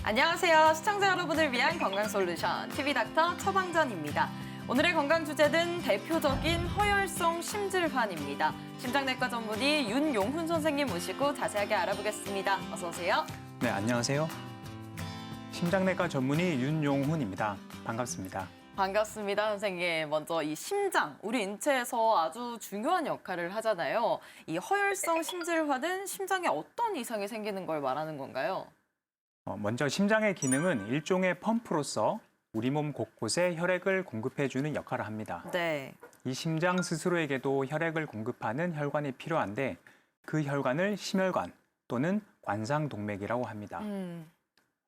안녕하세요. 시청자 여러분을 위한 건강솔루션 TV닥터 처방전입니다. 오늘의 건강 주제는 대표적인 허혈성 심질환입니다. 심장내과 전문의 윤용훈 선생님 모시고 자세하게 알아보겠습니다. 어서 오세요. 네, 안녕하세요. 심장내과 전문의 윤용훈입니다. 반갑습니다. 반갑습니다, 선생님. 먼저 이 심장, 우리 인체에서 아주 중요한 역할을 하잖아요. 이 허혈성 심질환은 심장에 어떤 이상이 생기는 걸 말하는 건가요? 먼저 심장의 기능은 일종의 펌프로서 우리 몸 곳곳에 혈액을 공급해주는 역할을 합니다. 네. 이 심장 스스로에게도 혈액을 공급하는 혈관이 필요한데 그 혈관을 심혈관 또는 관상동맥이라고 합니다.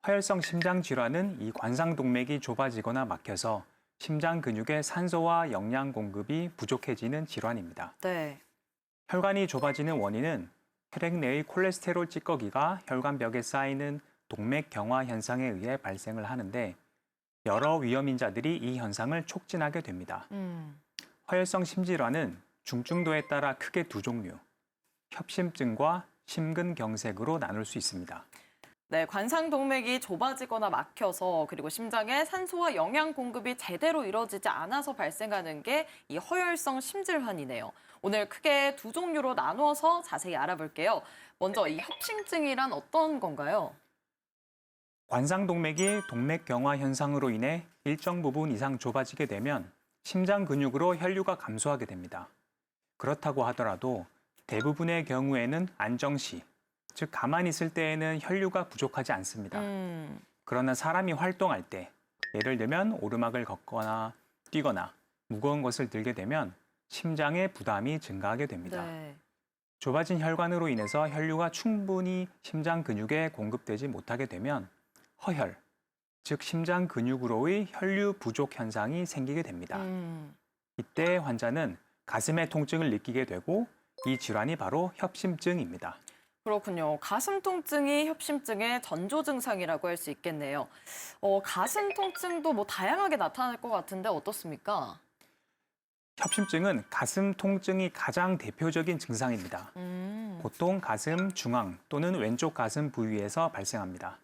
허혈성 심장 질환은 이 관상동맥이 좁아지거나 막혀서 심장 근육의 산소와 영양 공급이 부족해지는 질환입니다. 네. 혈관이 좁아지는 원인은 혈액 내의 콜레스테롤 찌꺼기가 혈관벽에 쌓이는 동맥 경화 현상에 의해 발생을 하는데 여러 위험인자들이 이 현상을 촉진하게 됩니다. 허혈성 심질환은 중증도에 따라 크게 두 종류, 협심증과 심근경색으로 나눌 수 있습니다. 네, 관상동맥이 좁아지거나 막혀서 그리고 심장에 산소와 영양 공급이 제대로 이루어지지 않아서 발생하는 게 이 허혈성 심질환이네요. 오늘 크게 두 종류로 나누어서 자세히 알아볼게요. 먼저 이 협심증이란 어떤 건가요? 관상동맥이 동맥 경화 현상으로 인해 일정 부분 이상 좁아지게 되면 심장 근육으로 혈류가 감소하게 됩니다. 그렇다고 하더라도 대부분의 경우에는 안정시, 즉 가만히 있을 때에는 혈류가 부족하지 않습니다. 그러나 사람이 활동할 때, 예를 들면 오르막을 걷거나 뛰거나 무거운 것을 들게 되면 심장의 부담이 증가하게 됩니다. 네. 좁아진 혈관으로 인해서 혈류가 충분히 심장 근육에 공급되지 못하게 되면 허혈, 즉 심장 근육으로의 혈류 부족 현상이 생기게 됩니다. 이때 환자는 가슴의 통증을 느끼게 되고 이 질환이 바로 협심증입니다. 그렇군요. 가슴 통증이 협심증의 전조 증상이라고 할 수 있겠네요. 가슴 통증도 뭐 다양하게 나타날 것 같은데 어떻습니까? 협심증은 가슴 통증이 가장 대표적인 증상입니다. 보통 가슴 중앙 또는 왼쪽 가슴 부위에서 발생합니다.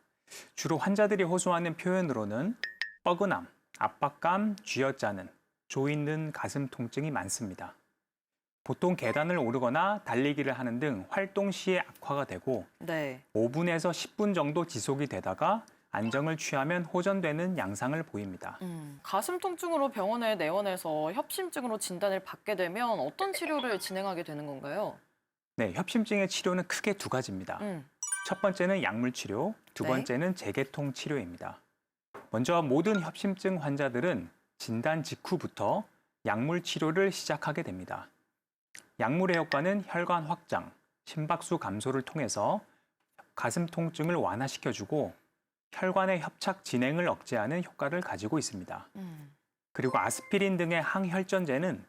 주로 환자들이 호소하는 표현으로는 뻐근함, 압박감, 쥐어짜는, 조이는 가슴 통증이 많습니다. 보통 계단을 오르거나 달리기를 하는 등 활동 시에 악화가 되고 네. 5분에서 10분 정도 지속이 되다가 안정을 취하면 호전되는 양상을 보입니다. 가슴 통증으로 병원에 내원해서 협심증으로 진단을 받게 되면 어떤 치료를 진행하게 되는 건가요? 네, 협심증의 치료는 크게 두 가지입니다. 첫 번째는 약물 치료, 두 네. 번째는 재계통 치료입니다. 먼저 모든 협심증 환자들은 진단 직후부터 약물 치료를 시작하게 됩니다. 약물의 효과는 혈관 확장, 심박수 감소를 통해서 가슴 통증을 완화시켜주고 혈관의 협착 진행을 억제하는 효과를 가지고 있습니다. 그리고 아스피린 등의 항혈전제는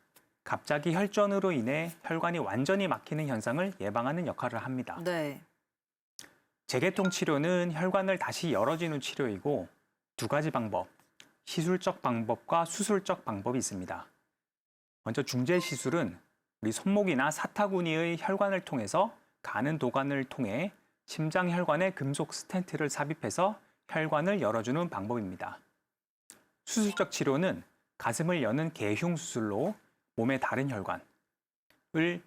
갑자기 혈전으로 인해 혈관이 완전히 막히는 현상을 예방하는 역할을 합니다. 네. 재계통 치료는 혈관을 다시 열어주는 치료이고 두 가지 방법, 시술적 방법과 수술적 방법이 있습니다. 먼저 중재 시술은 우리 손목이나 사타구니의 혈관을 통해서 가는 도관을 통해 심장 혈관에 금속 스텐트를 삽입해서 혈관을 열어주는 방법입니다. 수술적 치료는 가슴을 여는 개흉 수술로 몸의 다른 혈관을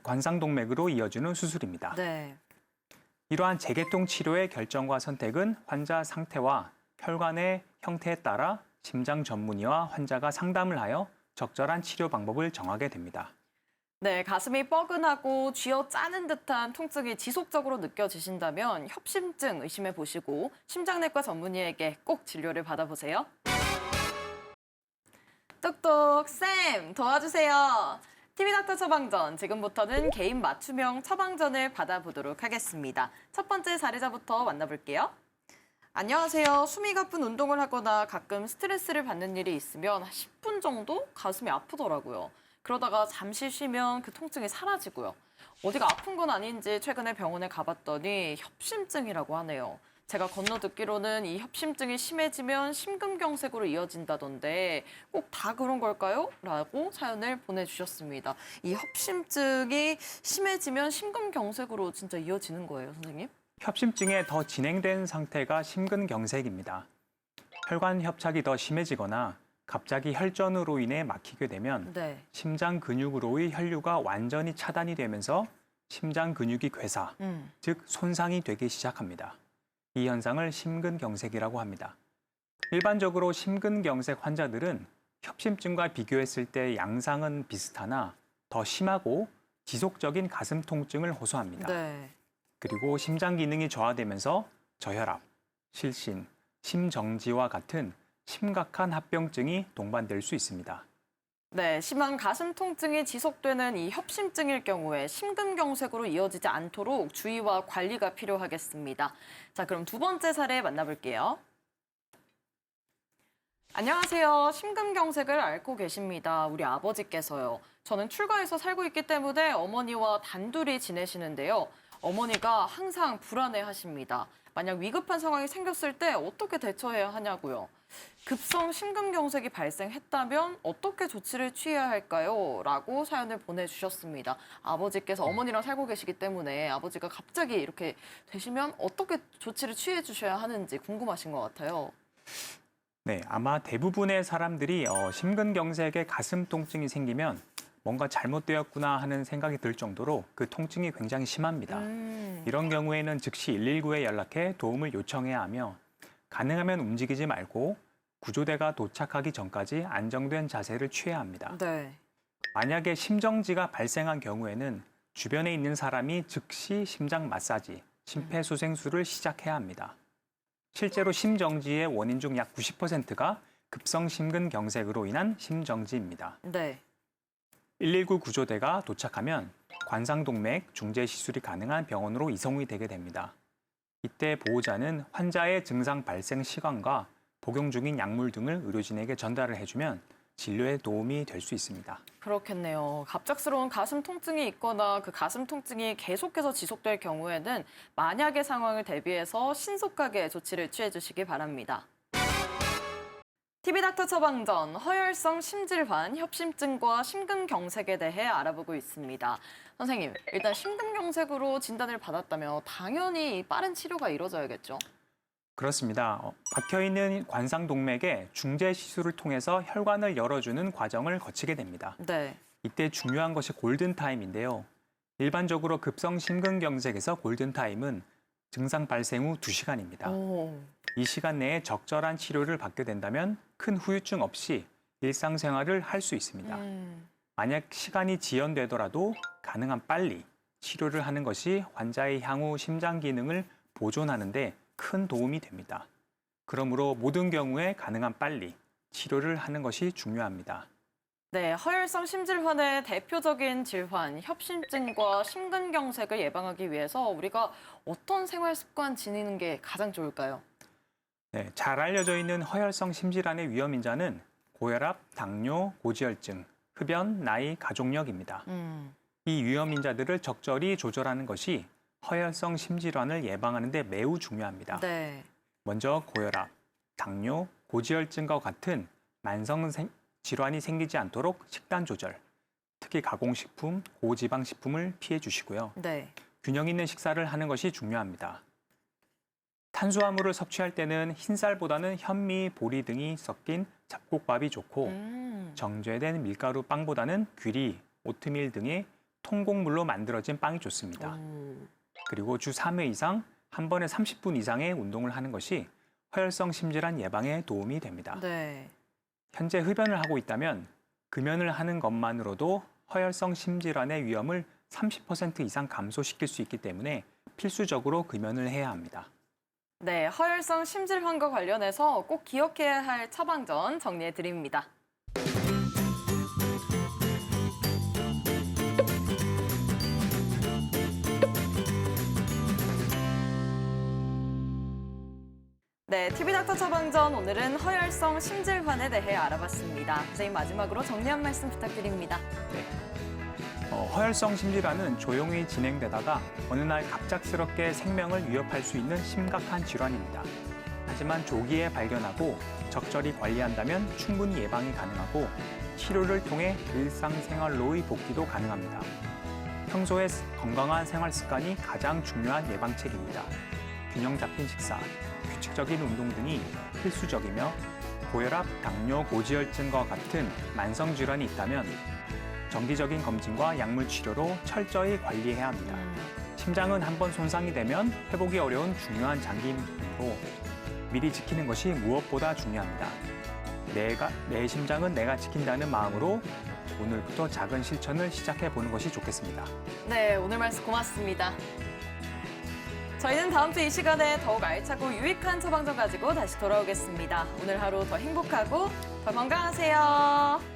관상동맥으로 이어주는 수술입니다. 네. 이러한 재계통 치료의 결정과 선택은 환자 상태와 혈관의 형태에 따라 심장 전문의와 환자가 상담을 하여 적절한 치료 방법을 정하게 됩니다. 네, 가슴이 뻐근하고 쥐어짜는 듯한 통증이 지속적으로 느껴지신다면 협심증 의심해 보시고 심장내과 전문의에게 꼭 진료를 받아보세요. 똑똑 쌤 도와주세요. TV닥터 처방전, 지금부터는 개인 맞춤형 처방전을 받아보도록 하겠습니다. 첫 번째 사례자부터 만나볼게요. 안녕하세요. 숨이 가쁜 운동을 하거나 가끔 스트레스를 받는 일이 있으면 10분 정도 가슴이 아프더라고요. 그러다가 잠시 쉬면 그 통증이 사라지고요. 어디가 아픈 건 아닌지 최근에 병원에 가봤더니 협심증이라고 하네요. 제가 건너듣기로는 이 협심증이 심해지면 심근경색으로 이어진다던데 꼭 다 그런 걸까요? 라고 사연을 보내주셨습니다. 이 협심증이 심해지면 심근경색으로 진짜 이어지는 거예요, 선생님? 협심증에 더 진행된 상태가 심근경색입니다. 혈관 협착이 더 심해지거나 갑자기 혈전으로 인해 막히게 되면 네. 심장 근육으로의 혈류가 완전히 차단이 되면서 심장 근육이 괴사, 즉 손상이 되기 시작합니다. 이 현상을 심근경색이라고 합니다. 일반적으로 심근경색 환자들은 협심증과 비교했을 때 양상은 비슷하나 더 심하고 지속적인 가슴 통증을 호소합니다. 네. 그리고 심장 기능이 저하되면서 저혈압, 실신, 심정지와 같은 심각한 합병증이 동반될 수 있습니다. 네, 심한 가슴 통증이 지속되는 이 협심증일 경우에 심근경색으로 이어지지 않도록 주의와 관리가 필요하겠습니다. 자, 그럼 두 번째 사례 만나볼게요. 안녕하세요. 심근경색을 앓고 계십니다. 우리 아버지께서요. 저는 출가해서 살고 있기 때문에 어머니와 단둘이 지내시는데요. 어머니가 항상 불안해하십니다. 만약 위급한 상황이 생겼을 때 어떻게 대처해야 하냐고요. 급성 심근경색이 발생했다면 어떻게 조치를 취해야 할까요? 라고 사연을 보내주셨습니다. 아버지께서 어머니랑 살고 계시기 때문에 아버지가 갑자기 이렇게 되시면 어떻게 조치를 취해 주셔야 하는지 궁금하신 것 같아요. 네, 아마 대부분의 사람들이 심근경색에 가슴 통증이 생기면 뭔가 잘못되었구나 하는 생각이 들 정도로 그 통증이 굉장히 심합니다. 이런 경우에는 즉시 119에 연락해 도움을 요청해야 하며 가능하면 움직이지 말고 구조대가 도착하기 전까지 안정된 자세를 취해야 합니다. 네. 만약에 심정지가 발생한 경우에는 주변에 있는 사람이 즉시 심장 마사지, 심폐소생술을 시작해야 합니다. 실제로 심정지의 원인 중 약 90%가 급성 심근경색으로 인한 심정지입니다. 네. 119 구조대가 도착하면 관상동맥 중재 시술이 가능한 병원으로 이송이 되게 됩니다. 이때 보호자는 환자의 증상 발생 시간과 복용 중인 약물 등을 의료진에게 전달을 해주면 진료에 도움이 될 수 있습니다. 그렇겠네요. 갑작스러운 가슴 통증이 있거나 그 가슴 통증이 계속해서 지속될 경우에는 만약의 상황을 대비해서 신속하게 조치를 취해 주시기 바랍니다. TV닥터 처방전, 허혈성 심질환, 협심증과 심근경색에 대해 알아보고 있습니다. 선생님, 일단 심근경색으로 진단을 받았다면 당연히 빠른 치료가 이루어져야겠죠? 그렇습니다. 박혀있는 관상동맥에 중재 시술을 통해서 혈관을 열어주는 과정을 거치게 됩니다. 네. 이때 중요한 것이 골든타임인데요. 일반적으로 급성 심근경색에서 골든타임은 증상 발생 후 2시간입니다. 오. 이 시간 내에 적절한 치료를 받게 된다면 큰 후유증 없이 일상생활을 할 수 있습니다. 만약 시간이 지연되더라도 가능한 빨리 치료를 하는 것이 환자의 향후 심장 기능을 보존하는 데 큰 도움이 됩니다. 그러므로 모든 경우에 가능한 빨리 치료를 하는 것이 중요합니다. 네, 허혈성 심질환의 대표적인 질환, 협심증과 심근경색을 예방하기 위해서 우리가 어떤 생활 습관 지니는 게 가장 좋을까요? 네, 잘 알려져 있는 허혈성 심질환의 위험 인자는 고혈압, 당뇨, 고지혈증, 흡연, 나이, 가족력입니다. 이 위험 인자들을 적절히 조절하는 것이 허혈성 심질환을 예방하는 데 매우 중요합니다. 네. 먼저 고혈압, 당뇨, 고지혈증과 같은 만성 질환이 생기지 않도록 식단 조절, 특히 가공식품, 고지방식품을 피해 주시고요. 네. 균형 있는 식사를 하는 것이 중요합니다. 탄수화물을 섭취할 때는 흰쌀보다는 현미, 보리 등이 섞인 잡곡밥이 좋고 정제된 밀가루 빵보다는 귀리, 오트밀 등의 통곡물로 만들어진 빵이 좋습니다. 그리고 주 3회 이상 한 번에 30분 이상의 운동을 하는 것이 허혈성 심질환 예방에 도움이 됩니다. 네. 현재 흡연을 하고 있다면 금연을 하는 것만으로도 허혈성 심질환의 위험을 30% 이상 감소시킬 수 있기 때문에 필수적으로 금연을 해야 합니다. 네, 허혈성 심질환과 관련해서 꼭 기억해야 할 처방전 정리해 드립니다. 네, TV닥터 처방전 오늘은 허혈성 심질환에 대해 알아봤습니다. 선생님 마지막으로 정리 한 말씀 부탁드립니다. 허혈성 심질환은 조용히 진행되다가 어느 날 갑작스럽게 생명을 위협할 수 있는 심각한 질환입니다. 하지만 조기에 발견하고 적절히 관리한다면 충분히 예방이 가능하고 치료를 통해 일상생활로의 복귀도 가능합니다. 평소에 건강한 생활 습관이 가장 중요한 예방책입니다. 균형 잡힌 식사, 규칙적인 운동 등이 필수적이며 고혈압, 당뇨, 고지혈증과 같은 만성 질환이 있다면 정기적인 검진과 약물 치료로 철저히 관리해야 합니다. 심장은 한번 손상이 되면 회복이 어려운 중요한 장기이므로 미리 지키는 것이 무엇보다 중요합니다. 내 심장은 내가 지킨다는 마음으로 오늘부터 작은 실천을 시작해 보는 것이 좋겠습니다. 네, 오늘 말씀 고맙습니다. 저희는 다음 주 이 시간에 더욱 알차고 유익한 처방전 가지고 다시 돌아오겠습니다. 오늘 하루 더 행복하고 더 건강하세요.